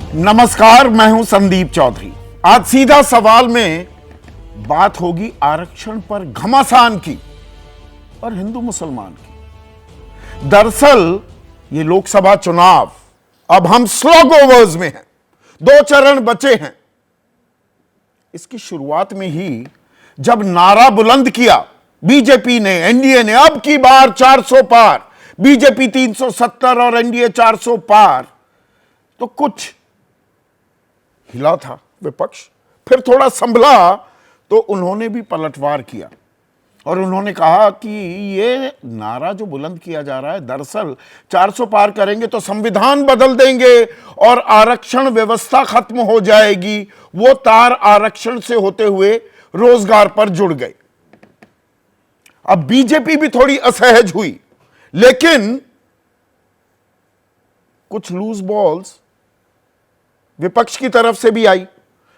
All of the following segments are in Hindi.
नमस्कार, मैं हूं संदीप चौधरी। आज सीधा सवाल में बात होगी आरक्षण पर घमासान की और हिंदू मुसलमान की। दरअसल ये लोकसभा चुनाव अब हम स्लॉग ओवर्स में हैं, 2 चरण बचे हैं। इसकी शुरुआत में ही जब नारा बुलंद किया बीजेपी ने, एनडीए ने, अब की बार 400 पार, बीजेपी 370 और एनडीए 400 पार, तो कुछ हिला था विपक्ष। फिर थोड़ा संभला तो उन्होंने भी पलटवार किया और उन्होंने कहा कि ये नारा जो बुलंद किया जा रहा है, दरअसल 400 पार करेंगे तो संविधान बदल देंगे और आरक्षण व्यवस्था खत्म हो जाएगी। वो तार आरक्षण से होते हुए रोजगार पर जुड़ गए। अब बीजेपी भी थोड़ी असहज हुई, लेकिन कुछ लूज बॉल्स विपक्ष की तरफ से भी आई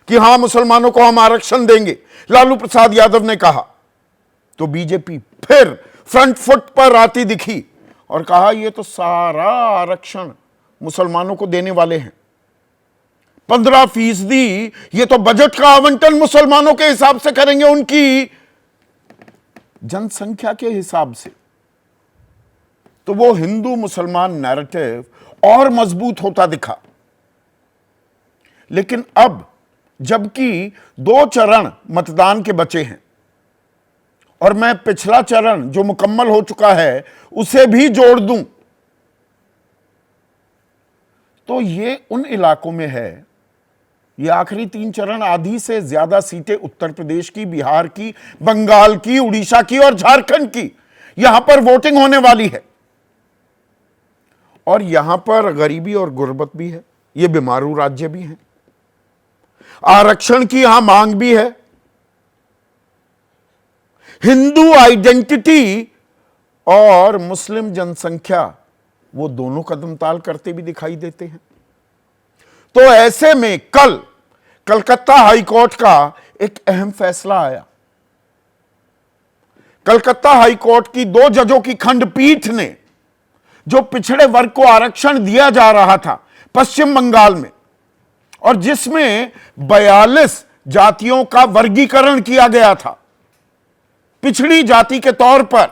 कि हां, मुसलमानों को हम आरक्षण देंगे, लालू प्रसाद यादव ने कहा। तो बीजेपी फिर फ्रंट फुट पर आती दिखी और कहा ये तो सारा आरक्षण मुसलमानों को देने वाले हैं, 15%। ये तो बजट का आवंटन मुसलमानों के हिसाब से करेंगे, उनकी जनसंख्या के हिसाब से। तो वो हिंदू मुसलमान नैरेटिव और मजबूत होता दिखा। लेकिन अब जबकि 2 चरण मतदान के बचे हैं और मैं पिछला चरण जो मुकम्मल हो चुका है उसे भी जोड़ दूं, तो ये उन इलाकों में है, ये आखिरी 3 चरण, आधी से ज्यादा सीटें उत्तर प्रदेश की, बिहार की, बंगाल की, उड़ीसा की और झारखंड की, यहां पर वोटिंग होने वाली है। और यहां पर गरीबी और गुर्बत भी है, ये बीमारू राज्य भी हैं, आरक्षण की यहां मांग भी है, हिंदू आइडेंटिटी और मुस्लिम जनसंख्या वो दोनों कदमताल करते भी दिखाई देते हैं। तो ऐसे में कल कलकत्ता हाईकोर्ट का एक अहम फैसला आया। कलकत्ता हाईकोर्ट की 2 जजों की खंडपीठ ने जो पिछड़े वर्ग को आरक्षण दिया जा रहा था पश्चिम बंगाल में, और जिसमें 42 जातियों का वर्गीकरण किया गया था पिछड़ी जाति के तौर पर,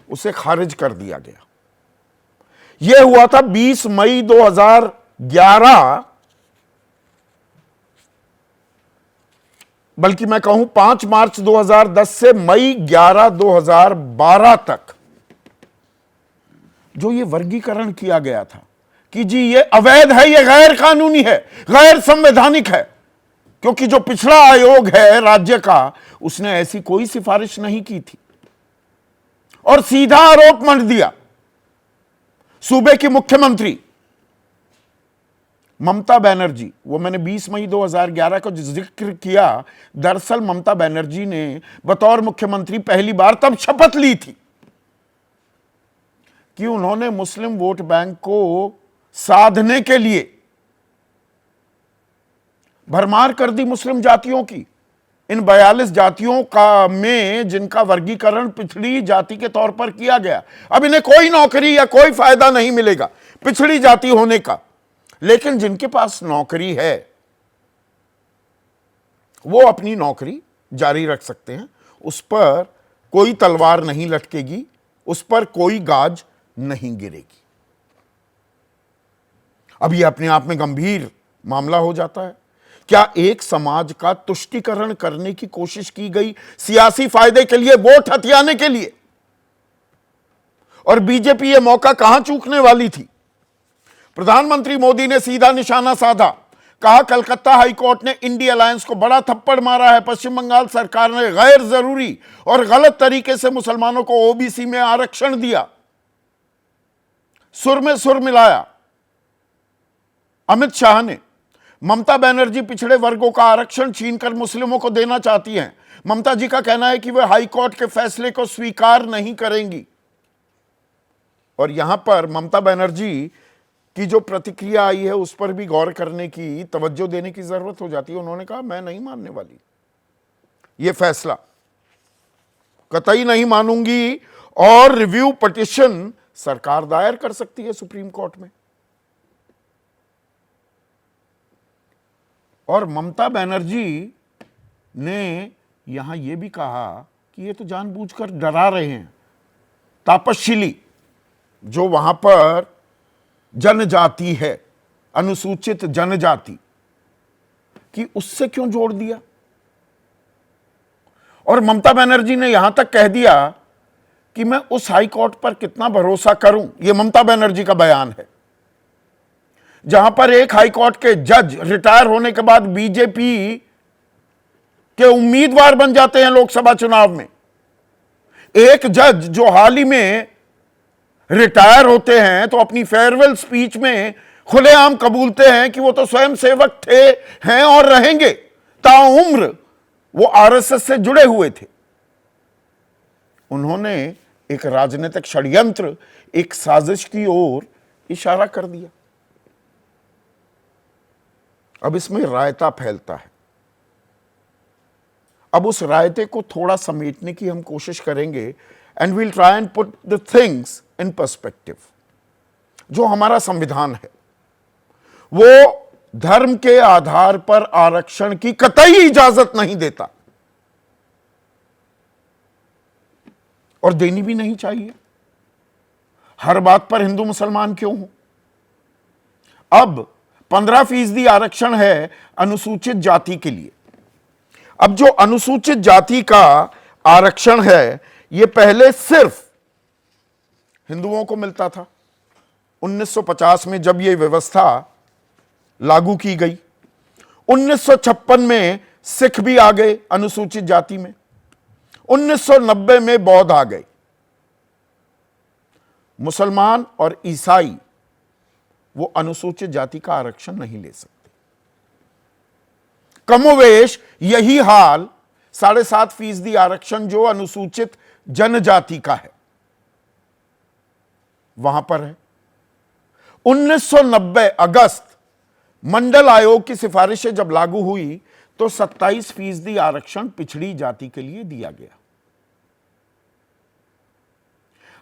उसे खारिज कर दिया गया। यह हुआ था 20 मई 2011, बल्कि मैं कहूं 5 मार्च 2010 से मई 11 2012 तक जो ये वर्गीकरण किया गया था कि जी ये अवैध है, ये गैर कानूनी है, गैर संवैधानिक है, क्योंकि जो पिछड़ा आयोग है राज्य का, उसने ऐसी कोई सिफारिश नहीं की थी। और सीधा आरोप मढ़ दिया सूबे की मुख्यमंत्री ममता बनर्जी। वो मैंने 20 मई 2011 को जिक्र किया, दरअसल ममता बनर्जी ने बतौर मुख्यमंत्री पहली बार तब शपथ ली थी कि उन्होंने मुस्लिम वोट बैंक को साधने के लिए भरमार कर दी मुस्लिम जातियों की, इन 42 जातियों का में जिनका वर्गीकरण पिछड़ी जाति के तौर पर किया गया। अब इन्हें कोई नौकरी या कोई फायदा नहीं मिलेगा पिछड़ी जाति होने का, लेकिन जिनके पास नौकरी है वो अपनी नौकरी जारी रख सकते हैं, उस पर कोई तलवार नहीं लटकेगी, उस पर कोई गाज नहीं गिरेगी। अब यह अपने आप में गंभीर मामला हो जाता है। क्या एक समाज का तुष्टीकरण करने की कोशिश की गई सियासी फायदे के लिए, वोट हथियाने के लिए? और बीजेपी यह मौका कहां चूकने वाली थी? प्रधानमंत्री मोदी ने सीधा निशाना साधा, कहा कलकत्ता हाईकोर्ट ने इंडी अलायंस को बड़ा थप्पड़ मारा है। पश्चिम बंगाल सरकार ने गैर जरूरी और गलत तरीके से मुसलमानों को ओबीसी में आरक्षण दिया, सुर में सुर मिलाया। अमित शाह ने, ममता बनर्जी पिछड़े वर्गों का आरक्षण छीनकर मुस्लिमों को देना चाहती हैं। ममता जी का कहना है कि वे हाईकोर्ट के फैसले को स्वीकार नहीं करेंगी। और यहां पर ममता बनर्जी की जो प्रतिक्रिया आई है उस पर भी गौर करने की, तवज्जो देने की जरूरत हो जाती है। उन्होंने कहा मैं नहीं मानने वाली यह फैसला, कतई नहीं मानूंगी, और रिव्यू पिटीशन सरकार दायर कर सकती है सुप्रीम कोर्ट में। और ममता बनर्जी ने यहां यह भी कहा कि ये तो जानबूझकर डरा रहे हैं तापसशिली जो वहां पर जनजाति है, अनुसूचित जनजाति, कि उससे क्यों जोड़ दिया। और ममता बनर्जी ने यहां तक कह दिया कि मैं उस हाई कोर्ट पर कितना भरोसा करूं, यह ममता बनर्जी का बयान है, जहां पर एक हाई कोर्ट के जज रिटायर होने के बाद बीजेपी के उम्मीदवार बन जाते हैं लोकसभा चुनाव में। एक जज जो हाल ही में रिटायर होते हैं तो अपनी फेयरवेल स्पीच में खुलेआम कबूलते हैं कि वो तो स्वयं सेवक थे, हैं और रहेंगे, ताउम्र वो आरएसएस से जुड़े हुए थे। उन्होंने एक राजनीतिक षड्यंत्र, एक साजिश की ओर इशारा कर दिया। अब इसमें रायता फैलता है। अब उस रायते को थोड़ा समेटने की हम कोशिश करेंगे and we'll try and put the things in perspective. जो हमारा संविधान है वो धर्म के आधार पर आरक्षण की कतई इजाजत नहीं देता और देनी भी नहीं चाहिए। हर बात पर हिंदू मुसलमान क्यों हो। अब 15% आरक्षण है अनुसूचित जाति के लिए। अब जो अनुसूचित जाति का आरक्षण है यह पहले सिर्फ हिंदुओं को मिलता था। 1950 में जब यह व्यवस्था लागू की गई, 1956 में सिख भी आ गए अनुसूचित जाति में, 1990 में बौद्ध आ गए। मुसलमान और ईसाई वो अनुसूचित जाति का आरक्षण नहीं ले सकते। कमोवेश यही हाल 7.5% आरक्षण जो अनुसूचित जनजाति का है वहां पर है। 1990 अगस्त मंडल आयोग की सिफारिशें जब लागू हुई तो 27% आरक्षण पिछड़ी जाति के लिए दिया गया।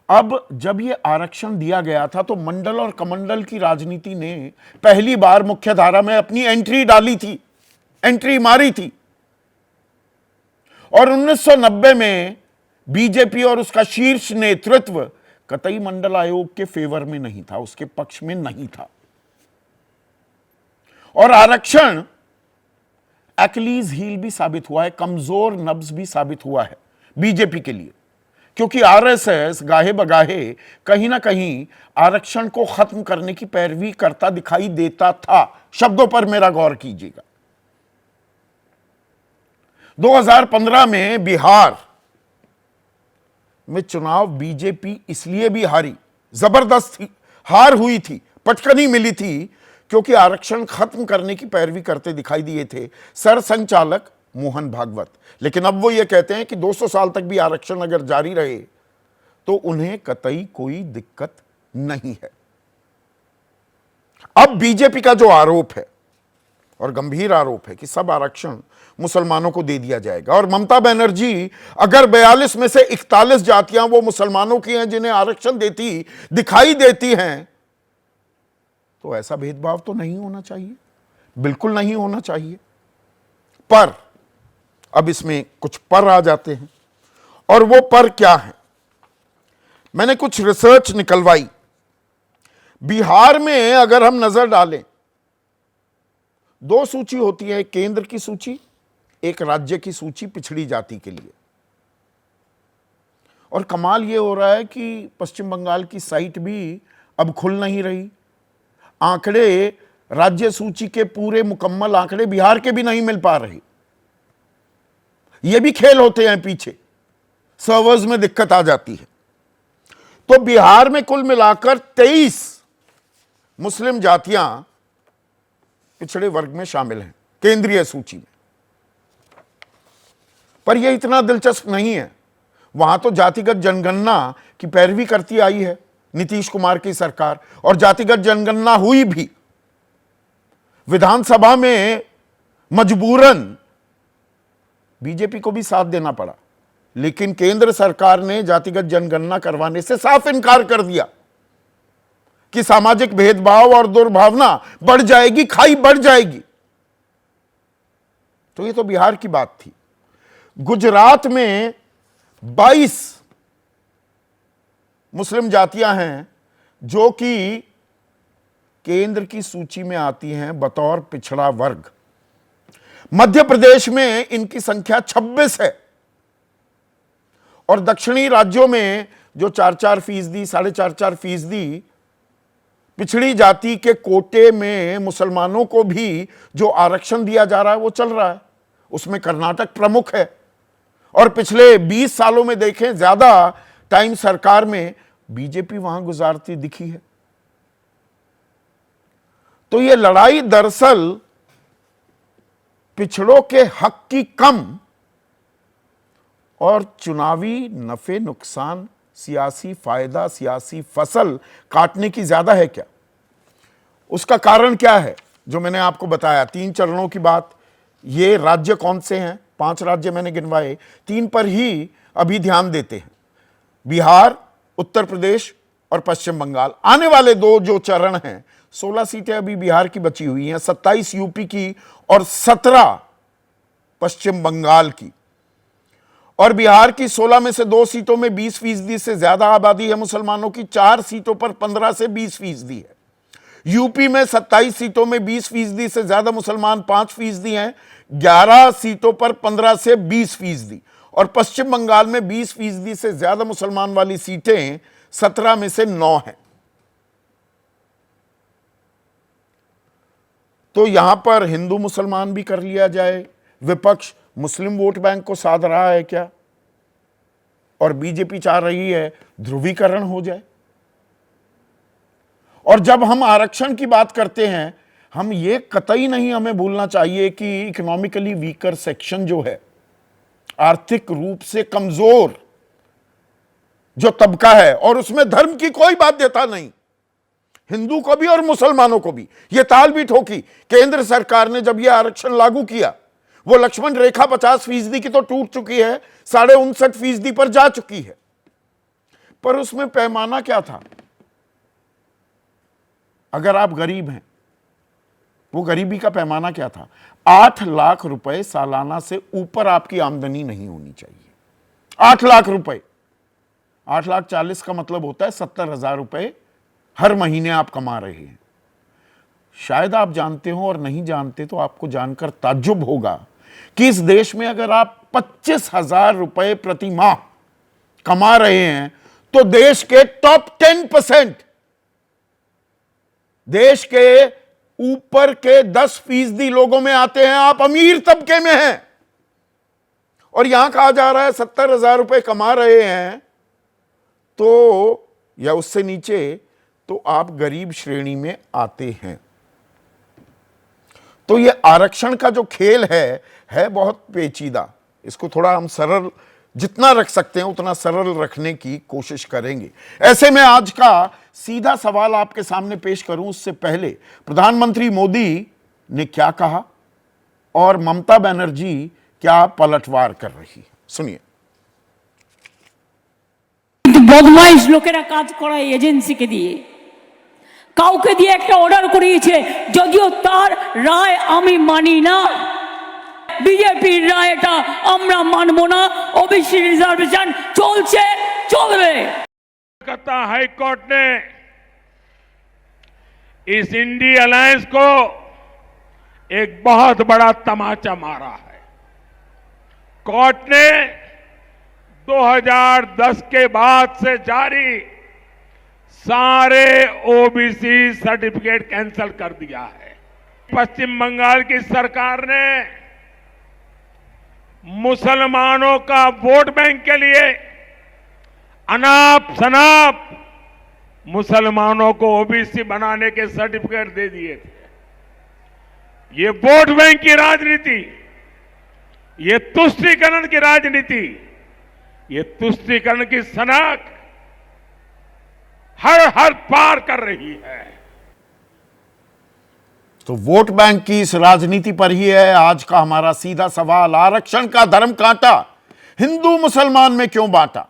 अब जब यह आरक्षण दिया गया था तो मंडल और कमंडल की राजनीति ने पहली बार मुख्यधारा में अपनी एंट्री डाली थी, एंट्री मारी थी। और 1990 में बीजेपी और उसका शीर्ष नेतृत्व कतई मंडल आयोग के फेवर में नहीं था, उसके पक्ष में नहीं था। और आरक्षण एक्लीज हील भी साबित हुआ है, कमजोर नब्ज भी साबित हुआ है बीजेपी के लिए, क्योंकि आरएसएस गाहे बगाहे कहीं ना कहीं आरक्षण को खत्म करने की पैरवी करता दिखाई देता था। शब्दों पर मेरा गौर कीजिएगा। 2015 में बिहार में चुनाव बीजेपी इसलिए भी हारी, जबरदस्त हार हुई थी, पटकनी मिली थी, क्योंकि आरक्षण खत्म करने की पैरवी करते दिखाई दिए थे सरसंघचालक मोहन भागवत। लेकिन अब वो ये कहते हैं कि 200 साल तक भी आरक्षण अगर जारी रहे तो उन्हें कतई कोई दिक्कत नहीं है। अब बीजेपी का जो आरोप है और गंभीर आरोप है कि सब आरक्षण मुसलमानों को दे दिया जाएगा, और ममता बनर्जी अगर 42 में से 41 जातियां वो मुसलमानों की हैं जिन्हें आरक्षण देती दिखाई देती हैं, तो ऐसा भेदभाव तो नहीं होना चाहिए, बिल्कुल नहीं होना चाहिए। पर अब इसमें कुछ पर आ जाते हैं, और वो पर क्या है। मैंने कुछ रिसर्च निकलवाई। बिहार में अगर हम नजर डालें, 2 सूची होती है, एक केंद्र की सूची, एक राज्य की सूची पिछड़ी जाति के लिए। और कमाल यह हो रहा है कि पश्चिम बंगाल की साइट भी अब खुल नहीं रही। आंकड़े, राज्य सूची के पूरे मुकम्मल आंकड़े बिहार के भी नहीं मिल पा रहे। ये भी खेल होते हैं पीछे, सर्वर्स में दिक्कत आ जाती है। तो बिहार में कुल मिलाकर 23 मुस्लिम जातियां पिछड़े वर्ग में शामिल हैं केंद्रीय सूची में। पर यह इतना दिलचस्प नहीं है। वहां तो जातिगत जनगणना की पैरवी करती आई है नीतीश कुमार की सरकार, और जातिगत जनगणना हुई भी। विधानसभा में मजबूरन बीजेपी को भी साथ देना पड़ा, लेकिन केंद्र सरकार ने जातिगत जनगणना करवाने से साफ इनकार कर दिया कि सामाजिक भेदभाव और दुर्भावना बढ़ जाएगी, खाई बढ़ जाएगी। तो ये तो बिहार की बात थी। गुजरात में 22 मुस्लिम जातियां हैं जो कि केंद्र की सूची में आती हैं बतौर पिछड़ा वर्ग। मध्य प्रदेश में इनकी संख्या 26 है और दक्षिणी राज्यों में जो 4-4%, 4.5% पिछड़ी जाति के कोटे में मुसलमानों को भी जो आरक्षण दिया जा रहा है वो चल रहा है, उसमें कर्नाटक प्रमुख है। और पिछले 20 सालों में देखें, ज्यादा टाइम सरकार में बीजेपी वहां गुजारती दिखी है। तो ये लड़ाई दरअसल पिछड़ों के हक की कम और चुनावी नफे नुकसान, सियासी फायदा, सियासी फसल काटने की ज्यादा है क्या? उसका कारण क्या है? जो मैंने आपको बताया 3 चरणों की बात। ये राज्य कौन से हैं? 5 राज्य मैंने गिनवाए, 3 पर ही अभी ध्यान देते हैं, बिहार, उत्तर प्रदेश और पश्चिम बंगाल। आने वाले 2 जो चरण हैं, 16 सीटें अभी बिहार की बची हुई हैं, 27 यूपी की और 17 पश्चिम बंगाल की। और बिहार की 16 में से 2 सीटों में 20% से ज्यादा आबादी है मुसलमानों की, 4 सीटों पर 15 से 20% है। यूपी में 27 सीटों में 20% से ज्यादा मुसलमान, 5% हैं, 11 सीटों पर 15 से 20%। और पश्चिम बंगाल में 20% से ज्यादा मुसलमान वाली सीटें 17 में से 9 हैं। तो यहां पर हिंदू मुसलमान भी कर लिया जाए। विपक्ष मुस्लिम वोट बैंक को साध रहा है क्या? और बीजेपी चाह रही है ध्रुवीकरण हो जाए। और जब हम आरक्षण की बात करते हैं, हम ये कतई नहीं हमें भूलना चाहिए कि इकोनॉमिकली वीकर सेक्शन जो है, आर्थिक रूप से कमजोर जो तबका है, और उसमें धर्म की कोई बाध्यता नहीं, हिंदू को भी और मुसलमानों को भी। यह ताल भी ठोकी केंद्र सरकार ने जब यह आरक्षण लागू किया। वो लक्ष्मण रेखा 50% की तो टूट चुकी है, 59.5% पर जा चुकी है। पर उसमें पैमाना क्या था? अगर आप गरीब हैं, वो गरीबी का पैमाना क्या था? 8 लाख रुपए सालाना से ऊपर आपकी आमदनी नहीं होनी चाहिए। 8 लाख रुपए, 8,40,000 का मतलब होता है 70,000 रुपए हर महीने आप कमा रहे हैं। शायद आप जानते हो, और नहीं जानते तो आपको जानकर ताज्जुब होगा कि इस देश में अगर आप 25,000 रुपए प्रति माह कमा रहे हैं तो देश के टॉप 10%, देश के ऊपर के 10% लोगों में आते हैं। आप अमीर तबके में हैं और यहां कहा जा रहा है 70,000 रुपए कमा रहे हैं तो, या उससे नीचे, तो आप गरीब श्रेणी में आते हैं। तो यह आरक्षण का जो खेल है बहुत पेचीदा। इसको थोड़ा हम सरल जितना रख सकते हैं उतना सरल रखने की कोशिश करेंगे। ऐसे में आज का सीधा सवाल आपके सामने पेश करूं, उससे पहले प्रधानमंत्री मोदी ने क्या कहा और ममता बनर्जी क्या पलटवार कर रही है, सुनिए। बदमाइश लोकेरा काज कराয় एजेंसीকে দিয়ে, কাউকে দিয়ে একটা অর্ডার করিয়েছে, যদিও তার রায় আমি মানি না। বিজেপির রায়টা আমরা মানব না। ওবিসি রিজার্ভেশন চলছে, চলবে। कलकत्ता हाई कोर्ट ने इस इंडी अलायंस को एक बहुत बड़ा तमाचा मारा है। कोर्ट ने 2010 के बाद से जारी सारे ओबीसी सर्टिफिकेट कैंसिल कर दिया है। पश्चिम बंगाल की सरकार ने मुसलमानों का वोट बैंक के लिए अनाप शनाप मुसलमानों को ओबीसी बनाने के सर्टिफिकेट दे दिए थे। ये वोट बैंक की राजनीति, ये तुष्टीकरण की राजनीति, ये तुष्टीकरण की सनक हर पार कर रही है। तो वोट बैंक की इस राजनीति पर ही है आज का हमारा सीधा सवाल। आरक्षण का धर्म कांटा हिंदू मुसलमान में क्यों बांटा?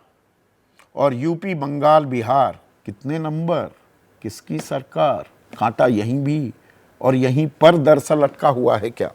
और यूपी, बंगाल, बिहार कितने नंबर, किसकी सरकार? कांटा यहीं भी और यहीं पर दरअसल अटका हुआ है क्या?